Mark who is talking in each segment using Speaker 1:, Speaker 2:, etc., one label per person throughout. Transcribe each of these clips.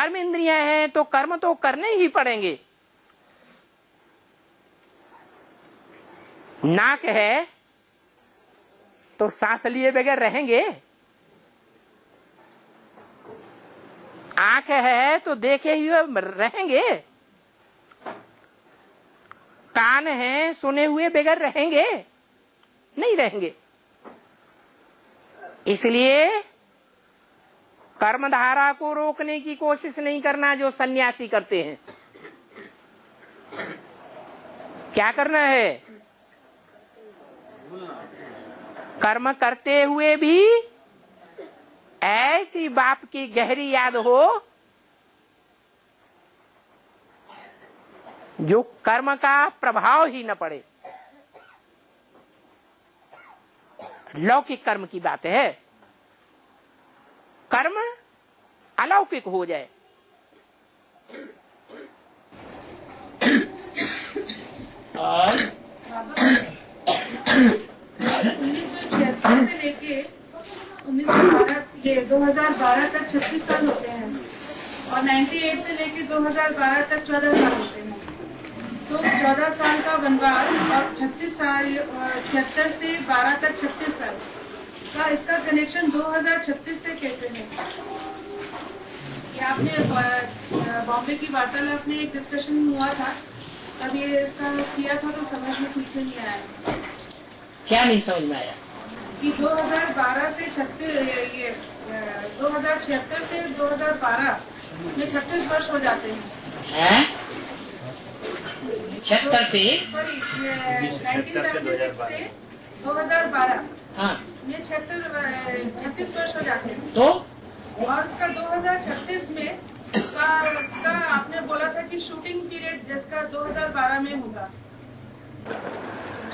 Speaker 1: कर्म इंद्रियां हैं तो कर्म तो करने ही पड़ेंगे। नाक है तो सांस लिए बगैर रहेंगे, आंख है तो देखे हुए रहेंगे, कान है सुने हुए बगैर रहेंगे? नहीं रहेंगे। इसलिए कर्मधारा को रोकने की कोशिश नहीं करना जो सन्यासी करते हैं। क्या करना है? कर्म करते हुए भी ऐसी बाप की गहरी याद हो जो कर्म का प्रभाव ही न पड़े। लौकिक कर्म की बात है, कर्म अलौकिक हो जाए। और
Speaker 2: 1976 से लेके 2012 तक 36 साल होते हैं और 98 से लेके 2012 तक 14 साल होते हैं। तो 14 साल का वनवास और 36 साल 76 से 12 तक 36 साल का इसका कनेक्शन 2036 से कैसे है? ये आपने बॉम्बे की वार्तालाप में एक डिस्कशन हुआ था, तब ये इसका किया था तो समझ में ठीक से नहीं आया।
Speaker 1: क्या नहीं समझ में आया?
Speaker 2: कि 2012 से 2076 से 2012 में 36 वर्ष हो जाते हैं।
Speaker 1: 76 से
Speaker 2: सॉरी 1976 से 2012
Speaker 1: हाँ
Speaker 2: में 36 वर्ष हो जाते हैं।
Speaker 1: तो
Speaker 2: और उसका 2036 में का आपने बोला था कि शूटिंग पीरियड जिसका 2012 में होगा।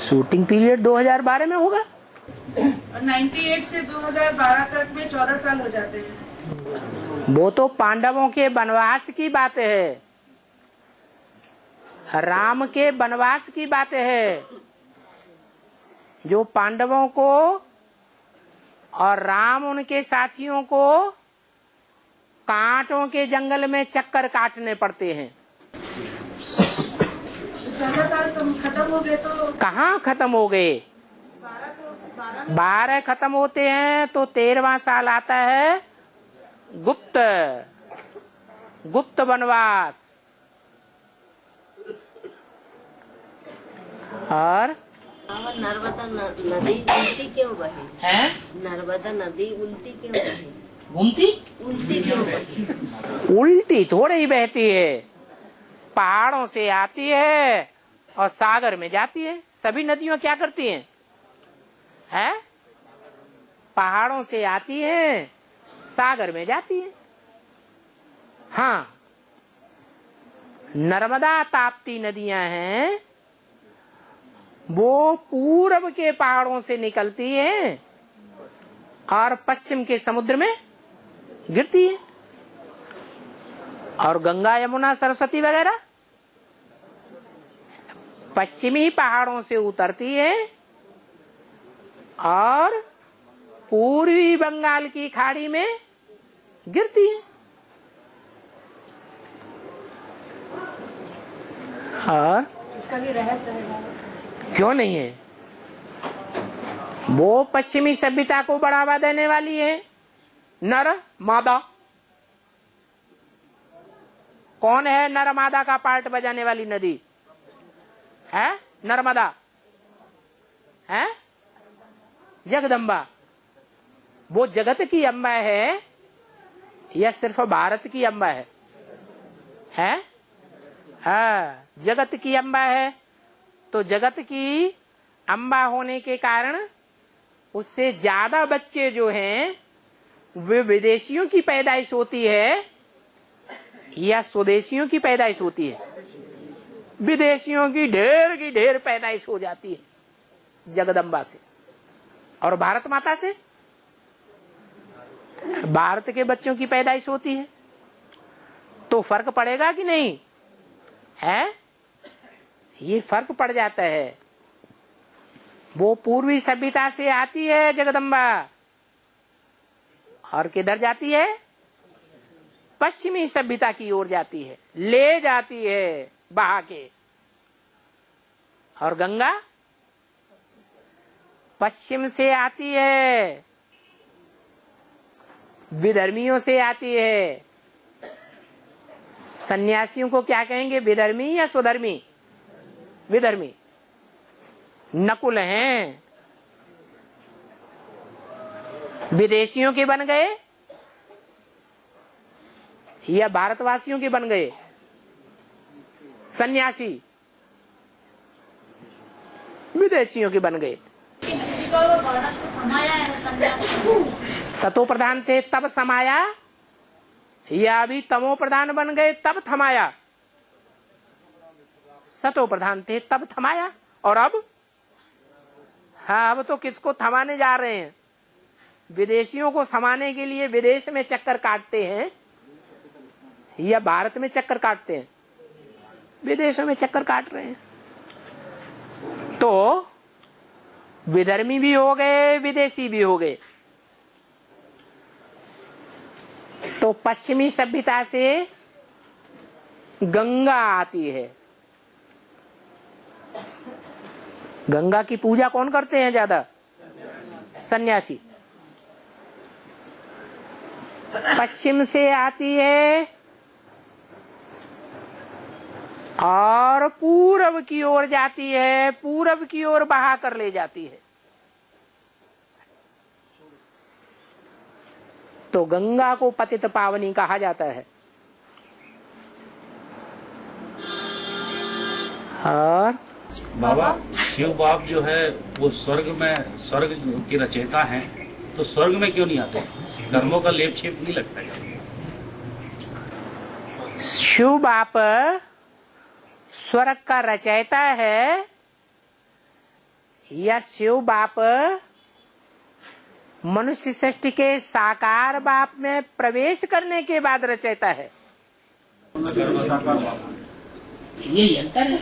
Speaker 1: शूटिंग पीरियड 2012 में होगा
Speaker 2: और 98 से 2012 तक में 14 साल हो जाते हैं।
Speaker 1: वो तो पांडवों के वनवास की बात है, राम के वनवास की बात है। जो पांडवों को और राम उनके साथियों को कांटों के जंगल में चक्कर काटने पड़ते हैं।
Speaker 2: 14 साल खत्म हो गए तो
Speaker 1: कहाँ खत्म हो गए? 12 खत्म होते हैं तो 13वां साल आता है गुप्त वनवास। और
Speaker 3: नर्मदा नदी उल्टी क्यों बही
Speaker 1: है?
Speaker 3: नर्मदा नदी उल्टी क्यों बही?
Speaker 1: घूमती
Speaker 3: उल्टी क्यों बही?
Speaker 1: उल्टी थोड़े ही बहती है, पहाड़ों से आती है और सागर में जाती है। सभी नदियां क्या करती हैं? पहाड़ों से आती है, सागर में जाती है। हाँ, नर्मदा ताप्ती नदियां हैं, वो पूरब के पहाड़ों से निकलती है और पश्चिम के समुद्र में गिरती है। और गंगा यमुना सरस्वती वगैरह पश्चिमी पहाड़ों से उतरती है और पूर्वी बंगाल की खाड़ी में गिरती है। और
Speaker 2: इसका भी रहस्य है।
Speaker 1: क्यों नहीं है? वो पश्चिमी सभ्यता को बढ़ावा देने वाली है। नर मादा कौन है? नर मादा का पार्ट बजाने वाली नदी है नर्मदा, है जगदम्बा। वो जगत की अम्बा है या सिर्फ भारत की अम्बा है? हाँ, जगत की अम्बा है। तो जगत की अम्बा होने के कारण उससे ज्यादा बच्चे जो हैं वे विदेशियों की पैदाइश होती है या स्वदेशियों की पैदाइश होती है? विदेशियों की ढेर पैदाइश हो जाती है जगदम्बा से। और भारत माता से भारत के बच्चों की पैदाइश होती है। तो फर्क पड़ेगा कि नहीं है? ये फर्क पड़ जाता है। वो पूर्वी सभ्यता से आती है जगदम्बा और किधर जाती है? पश्चिमी सभ्यता की ओर जाती है, ले जाती है बहा के। और गंगा पश्चिम से आती है, विधर्मियों से आती है। सन्यासियों को क्या कहेंगे, विधर्मी या स्वधर्मी? विधर्मी। नकुल हैं, विदेशियों के बन गए या भारतवासियों के बन गए? सन्यासी विदेशियों के बन गए। सतो प्रधान थे तब समाया, या अभी तमो प्रधान बन गए तब थमाया? सतो प्रधान थे तब थमाया, और अब? हाँ, अब तो किसको थमाने जा रहे हैं? विदेशियों को समाने के लिए विदेश में चक्कर काटते हैं या भारत में चक्कर काटते हैं? विदेशों में चक्कर काट रहे हैं। तो विधर्मी भी हो गए, विदेशी भी हो गए। तो पश्चिमी सभ्यता से गंगा आती है। गंगा की पूजा कौन करते हैं ज्यादा? सन्यासी। पश्चिम से आती है और पूरब की ओर जाती है, पूरब की ओर बहा कर ले जाती है। तो गंगा को पतित पावनी कहा जाता है। और
Speaker 4: बाबा, शिव बाप जो है वो स्वर्ग की रचयिता हैं, तो स्वर्ग में क्यों नहीं आते? धर्मों का लेप छेप नहीं लगता है?
Speaker 1: शिव बाप स्वर्ग का रचयिता है या शिव बाप मनुष्य सृष्टि के साकार बाप में प्रवेश करने के बाद रचयिता है? यही अंतर है।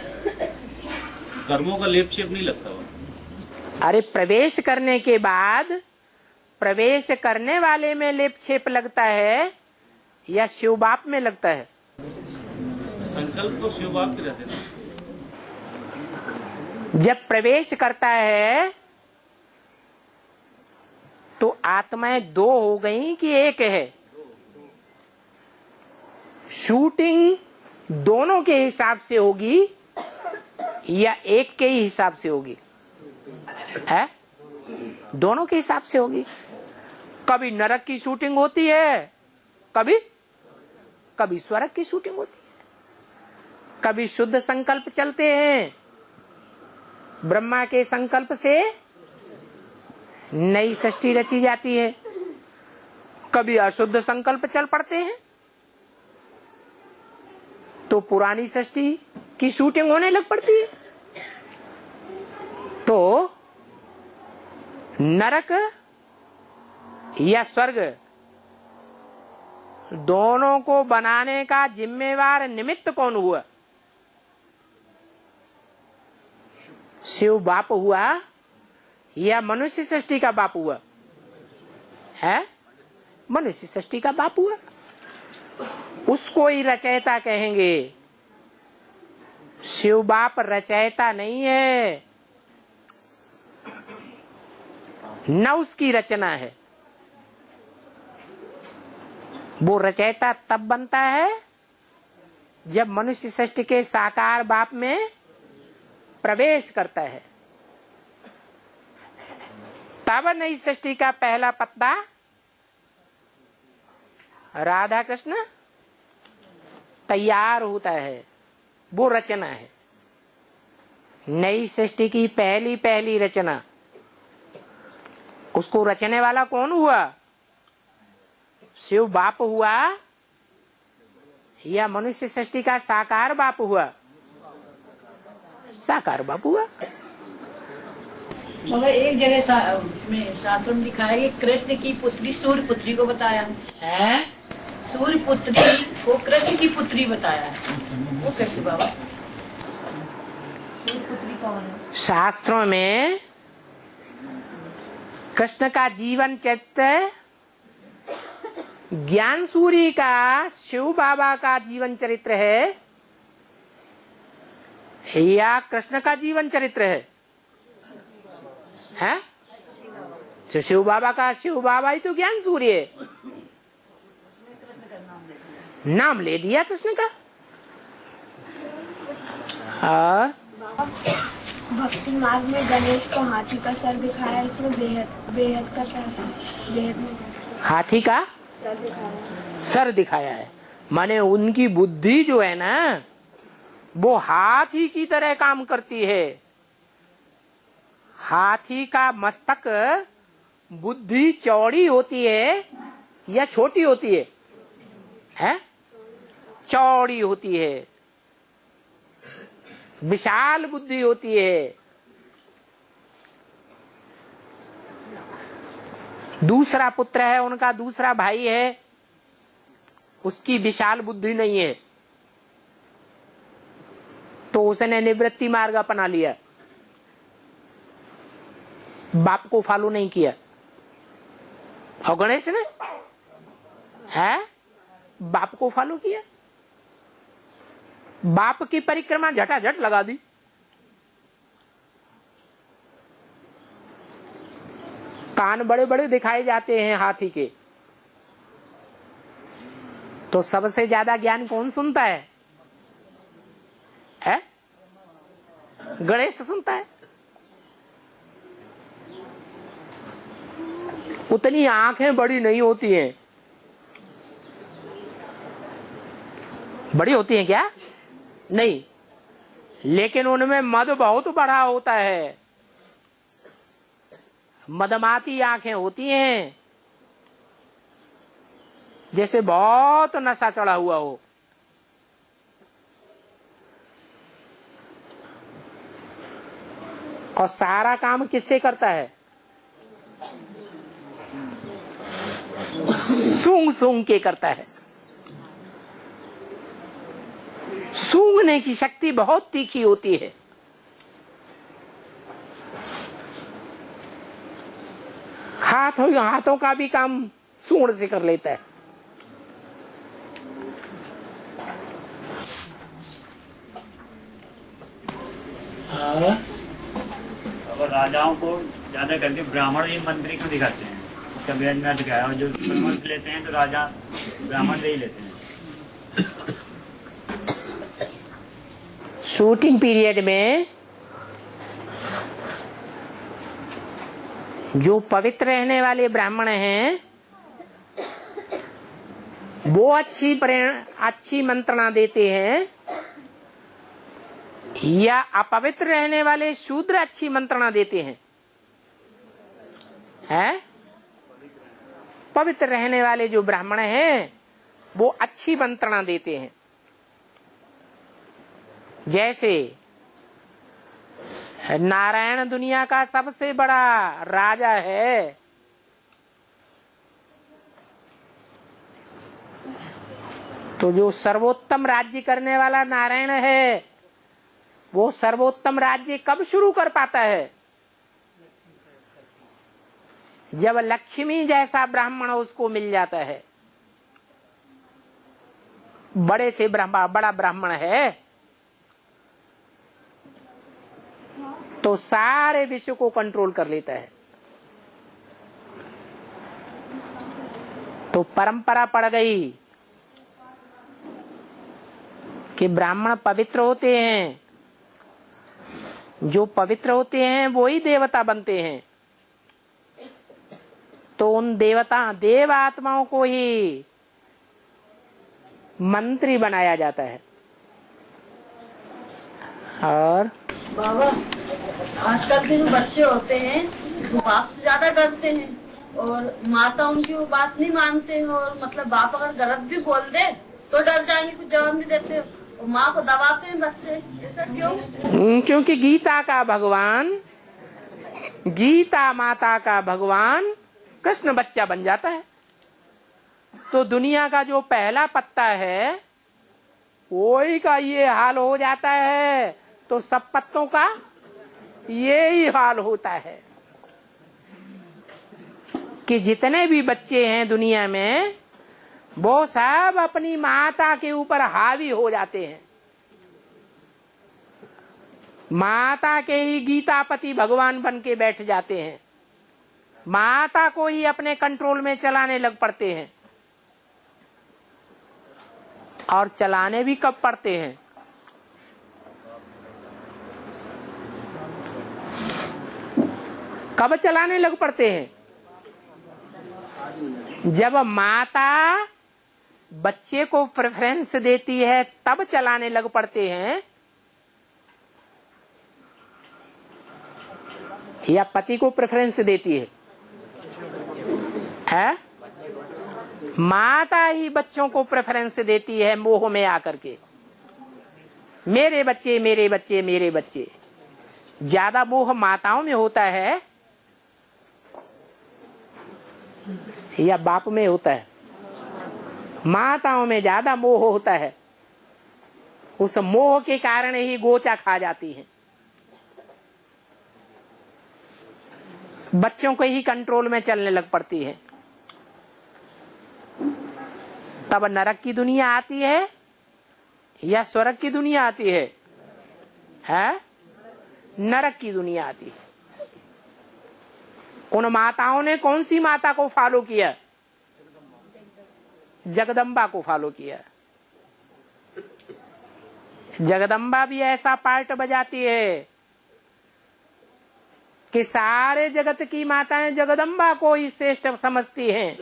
Speaker 4: कर्मों का लेप छेप नहीं लगता?
Speaker 1: अरे प्रवेश करने के बाद प्रवेश करने वाले में लेप छेप लगता है या शिव बाप में लगता है?
Speaker 4: संकल्प तो शिव बाप के रहते हैं।
Speaker 1: जब प्रवेश करता है तो आत्माएं दो हो गई कि एक है? शूटिंग दोनों के हिसाब से होगी या एक के ही हिसाब से होगी? है, दोनों के हिसाब से होगी। कभी नरक की शूटिंग होती है, कभी स्वर्ग की शूटिंग होती है। कभी शुद्ध संकल्प चलते हैं, ब्रह्मा के संकल्प से नई सृष्टि रची जाती है। कभी अशुद्ध संकल्प चल पड़ते हैं तो पुरानी सृष्टि की शूटिंग होने लग पड़ती है। तो नरक या स्वर्ग दोनों को बनाने का जिम्मेवार निमित्त कौन हुआ? शिव बाप हुआ या मनुष्य सृष्टि का बाप हुआ? है, मनुष्य सृष्टि का बाप हुआ। उसको ही रचयिता कहेंगे। शिव बाप रचयिता नहीं है, न उसकी रचना है। वो रचयिता तब बनता है जब मनुष्य सृष्टि के साकार बाप में प्रवेश करता है, तब नई सृष्टि का पहला पत्ता राधा कृष्ण तैयार होता है। वो रचना है, नई सृष्टि की पहली रचना। उसको रचने वाला कौन हुआ? शिव बाप हुआ या मनुष्य सृष्टि का साकार बाप हुआ? साकार बाप हुआ।
Speaker 5: मगर एक जगह में शास्त्र में लिखा है कि कृष्ण की पुत्री सूर्य पुत्री को बताया है। सूर्य पुत्री को कृष्ण की पुत्री बताया है, वो कैसे बाबा? सूर्य पुत्री कौन है?
Speaker 1: शास्त्रों में कृष्ण का जीवन चरित्र ज्ञान सूर्य का शिव बाबा का जीवन चरित्र है या कृष्ण का जीवन चरित्र है? तो शिव बाबा ही तो ज्ञान सूर्य है। नाम ले दिया कृष्ण का। और
Speaker 6: भक्ति मार्ग में गणेश को हाथी का सर दिखाया, इसमें बेहद का क्या था? बेहद में
Speaker 1: हाथी का सर दिखाया है, माने उनकी बुद्धि जो है ना वो हाथी की तरह काम करती है। हाथी का मस्तक बुद्धि चौड़ी होती है या छोटी होती है? चौड़ी होती है, विशाल बुद्धि होती है। दूसरा पुत्र है उनका, दूसरा भाई है, उसकी विशाल बुद्धि नहीं है, तो उसने निवृत्ति मार्ग अपना लिया, बाप को फॉलो नहीं किया। और गणेश ने बाप को फॉलो किया, बाप की परिक्रमा झटाझट लगा दी। कान बड़े बड़े दिखाए जाते हैं हाथी के, तो सबसे ज्यादा ज्ञान कौन सुनता है? गणेश सुनता है। उतनी आंखें बड़ी नहीं होती हैं। बड़ी होती हैं क्या? नहीं, लेकिन उनमें मद बहुत बड़ा होता है। मदमाती आंखें होती हैं, जैसे बहुत नशा चढ़ा हुआ हो। और सारा काम किससे करता है? सूंघ सूंघ के करता है। सूंघने की शक्ति बहुत तीखी होती है। हाथों का भी काम सूंघ से कर लेता है।
Speaker 7: और राजाओं को ज्यादा करके ब्राह्मण ही मंत्री को दिखाते हैं, उसका ब्याज में दिखाया। और जो परमंश लेते हैं तो राजा ब्राह्मण से ही लेते हैं।
Speaker 1: शूटिंग पीरियड में जो पवित्र रहने वाले ब्राह्मण हैं वो अच्छी मंत्रणा देते हैं, या अपवित्र रहने वाले शूद्र अच्छी मंत्रणा देते हैं? पवित्र रहने वाले जो ब्राह्मण हैं वो अच्छी मंत्रणा देते हैं। जैसे नारायण दुनिया का सबसे बड़ा राजा है, तो जो सर्वोत्तम राज्य करने वाला नारायण है वो सर्वोत्तम राज्य कब शुरू कर पाता है? जब लक्ष्मी जैसा ब्राह्मण उसको मिल जाता है। बड़े से बड़ा ब्राह्मण है तो सारे विश्व को कंट्रोल कर लेता है। तो परंपरा पड़ गई कि ब्राह्मण पवित्र होते हैं, जो पवित्र होते हैं वो ही देवता बनते हैं। तो उन देव आत्माओं को ही मंत्री बनाया जाता है। और
Speaker 5: बाबा, आजकल के जो बच्चे होते हैं वो बाप से ज्यादा डरते हैं, और माता उनकी वो बात नहीं मानते हैं। और मतलब बाप अगर गलत भी बोल दे तो डर जाएंगे, कुछ जवाब नहीं देते, और माँ को दबाते हैं बच्चे। ऐसा क्यों?
Speaker 1: क्योंकि गीता माता का भगवान कृष्ण बच्चा बन जाता है। तो दुनिया का जो पहला पत्ता है वही का ये हाल हो जाता है, तो सब पत्तों का ये ही हाल होता है कि जितने भी बच्चे हैं दुनिया में वो सब अपनी माता के ऊपर हावी हो जाते हैं। माता के ही गीतापति भगवान बन के बैठ जाते हैं, माता को ही अपने कंट्रोल में चलाने लग पड़ते हैं। और चलाने भी कब पड़ते हैं? कब चलाने लग पड़ते हैं? जब माता बच्चे को प्रेफरेंस देती है तब चलाने लग पड़ते हैं, या पति को प्रेफरेंस देती है? माता ही बच्चों को प्रेफरेंस देती है मोह में आकर के, मेरे बच्चे मेरे बच्चे मेरे बच्चे। ज्यादा मोह माताओं में होता है या बाप में होता है? माताओं में ज्यादा मोह होता है। उस मोह के कारण ही गोचा खा जाती है, बच्चों को ही कंट्रोल में चलने लग पड़ती है। तब नरक की दुनिया आती है या स्वर्ग की दुनिया आती है? नरक की दुनिया आती है। उन माताओं ने कौन सी माता को फॉलो किया? जगदम्बा को फॉलो किया। जगदम्बा भी ऐसा पार्ट बजाती है कि सारे जगत की माताएं जगदम्बा को ही श्रेष्ठ समझती हैं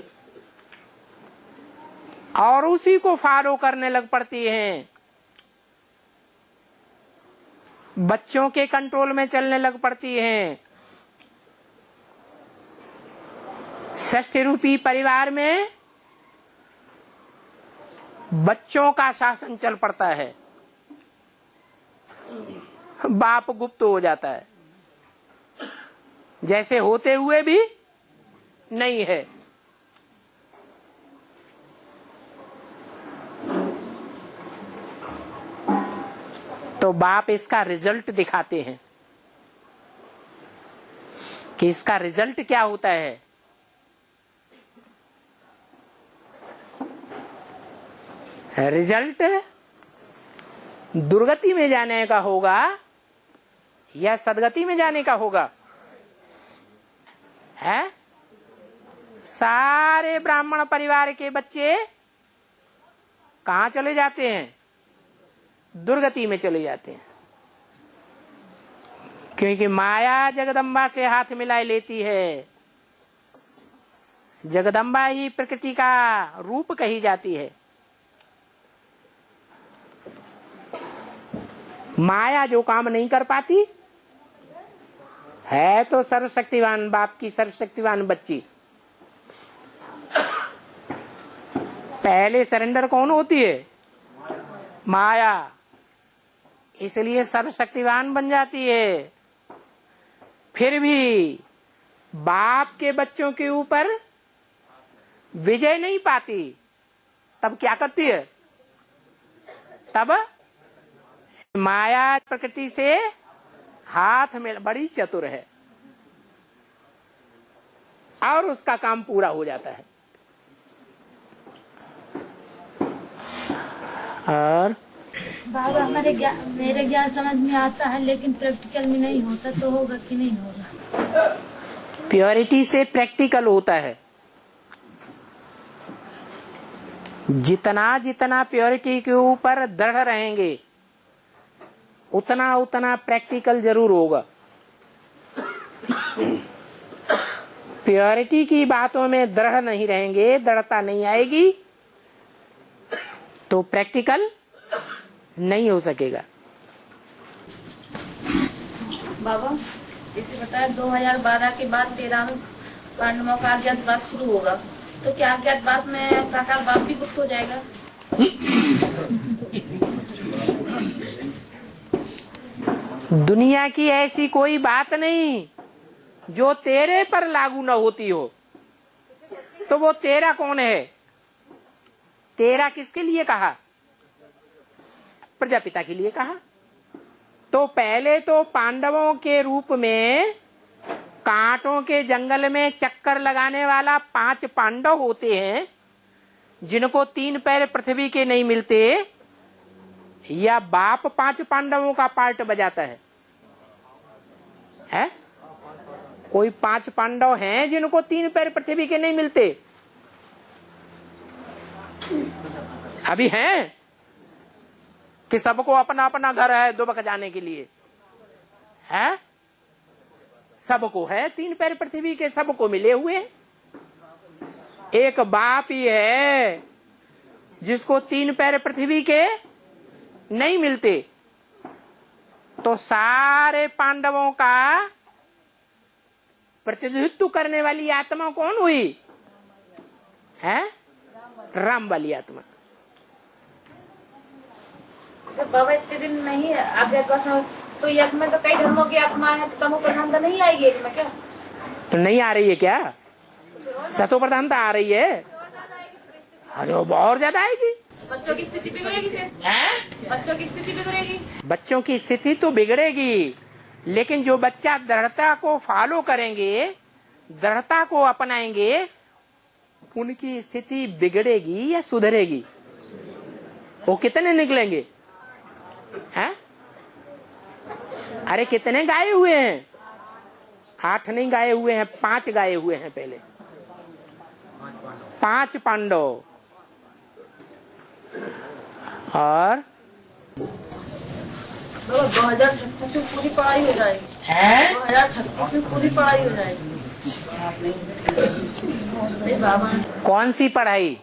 Speaker 1: और उसी को फॉलो करने लग पड़ती हैं। बच्चों के कंट्रोल में चलने लग पड़ती हैं। षष्ठी रूपी परिवार में बच्चों का शासन चल पड़ता है, बाप गुप्त हो जाता है, जैसे होते हुए भी नहीं है। तो बाप इसका रिजल्ट दिखाते हैं कि इसका रिजल्ट क्या होता है। रिजल्ट दुर्गति में जाने का होगा या सदगति में जाने का होगा? है? सारे ब्राह्मण परिवार के बच्चे कहाँ चले जाते हैं? दुर्गति में चले जाते हैं, क्योंकि माया जगदम्बा से हाथ मिलाए लेती है। जगदम्बा ही प्रकृति का रूप कही जाती है। माया जो काम नहीं कर पाती है तो सर्वशक्तिवान बाप की सर्वशक्तिवान बच्ची। पहले सरेंडर कौन होती है? माया। इसलिए सर्वशक्तिवान बन जाती है। फिर भी बाप के बच्चों के ऊपर विजय नहीं पाती, तब क्या करती है? तब माया प्रकृति से हाथ में, बड़ी चतुर है और उसका काम पूरा हो जाता है। और
Speaker 8: बाबा मेरे ज्ञान समझ में आता है, लेकिन प्रैक्टिकल में नहीं होता, तो होगा कि नहीं होगा?
Speaker 1: प्योरिटी से प्रैक्टिकल होता है। जितना जितना प्योरिटी के ऊपर दृढ़ रहेंगे उतना उतना प्रैक्टिकल जरूर होगा। प्योरिटी की बातों में दृढ़ नहीं रहेंगे, दृढ़ता नहीं आएगी तो प्रैक्टिकल नहीं हो सकेगा।
Speaker 5: बाबा जैसे बताया 2012 के बाद 13 पांडवों का अज्ञातवास शुरू होगा, तो क्या अज्ञातवास में साकार बाप भी गुप्त हो जाएगा?
Speaker 1: दुनिया की ऐसी कोई बात नहीं जो तेरे पर लागू न होती हो। तो वो तेरा कौन है? तेरा किसके लिए कहा? प्रजापिता के लिए कहा। तो पहले तो पांडवों के रूप में कांटों के जंगल में चक्कर लगाने वाला 5 पांडव होते हैं, जिनको 3 पैर पृथ्वी के नहीं मिलते, या बाप 5 पांडवों का पार्ट बजाता है? कोई 5 पांडव हैं जिनको 3 पैर पृथ्वी के नहीं मिलते? अभी हैं कि सबको अपना अपना घर है दुबक जाने के लिए? है? सबको है 3 पैर पृथ्वी के, सबको मिले हुए हैं। एक बाप ही है जिसको 3 पैर पृथ्वी के नहीं मिलते। तो सारे पांडवों का प्रतिनिधित्व करने वाली आत्मा कौन हुई? है? राम वाली आत्मा।
Speaker 8: तो बाबा इतने दिन नहीं अध्यात्म, तो यज्ञ में तो कई धर्मों की आत्मा है, तो तमो प्रधानता नहीं आएगी यज्ञ में क्या?
Speaker 1: तो नहीं आ रही है क्या? सतो प्रधानता आ रही है। अरे वो बहुत ज्यादा आएगी।
Speaker 8: बच्चों की स्थिति बिगड़ेगी फिर। बच्चों की स्थिति बिगड़ेगी।
Speaker 1: बच्चों की स्थिति तो बिगड़ेगी, लेकिन जो बच्चा दृढ़ता को फॉलो करेंगे, दृढ़ता को अपनाएंगे, उनकी स्थिति बिगड़ेगी या सुधरेगी? वो कितने निकलेंगे? हैं? अरे कितने गाये हुए हैं? 8 नहीं गाये हुए हैं, 5 गाये हुए हैं पहले। 5 पांडव। और
Speaker 5: 2036 में पूरी पढ़ाई हो जाएगी। 2036 में पूरी पढ़ाई हो जाएगी। नहीं बाबा,
Speaker 1: कौन सी पढ़ाई?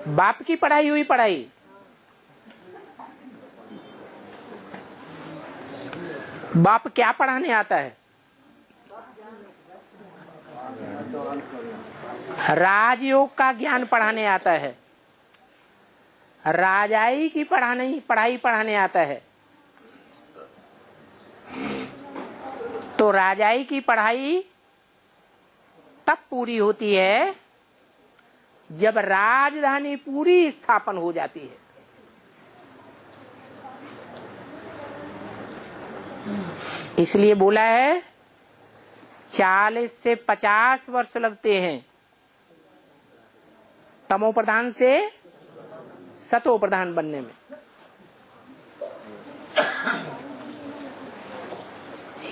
Speaker 1: बाप की पढ़ाई हुई पढ़ाई? बाप क्या पढ़ाने आता है? राजयोग का ज्ञान पढ़ाने आता है, राजाई की पढ़ाई पढ़ाने आता है। तो राजाई की पढ़ाई तब पूरी होती है जब राजधानी पूरी स्थापन हो जाती है। इसलिए बोला है 40 से 50 वर्ष लगते हैं तमो प्रधान से सतो प्रधान बनने में।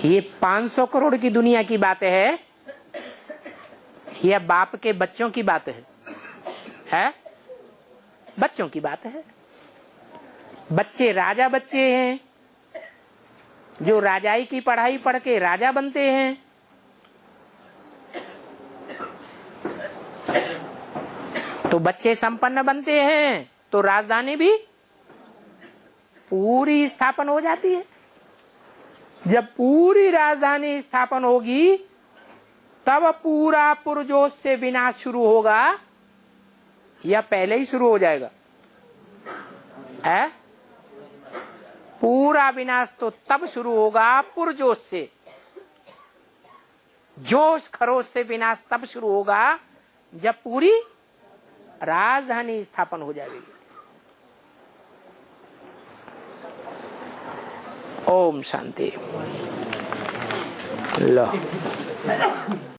Speaker 1: ये 500 करोड़ की दुनिया की बात है, यह बाप के बच्चों की बात है? बच्चों की बात है। बच्चे राजा बच्चे हैं जो राजाई की पढ़ाई पढ़ के राजा बनते हैं। तो बच्चे संपन्न बनते हैं तो राजधानी भी पूरी स्थापन हो जाती है। जब पूरी राजधानी स्थापन होगी तब पूरा पुरजोश से विनाश शुरू होगा या पहले ही शुरू हो जाएगा? है? पूरा विनाश तो तब शुरू होगा पुरजोश से, जोश खरोश से विनाश तब शुरू होगा जब पूरी राजधानी स्थापन हो जाएगी। ओम शांति। लो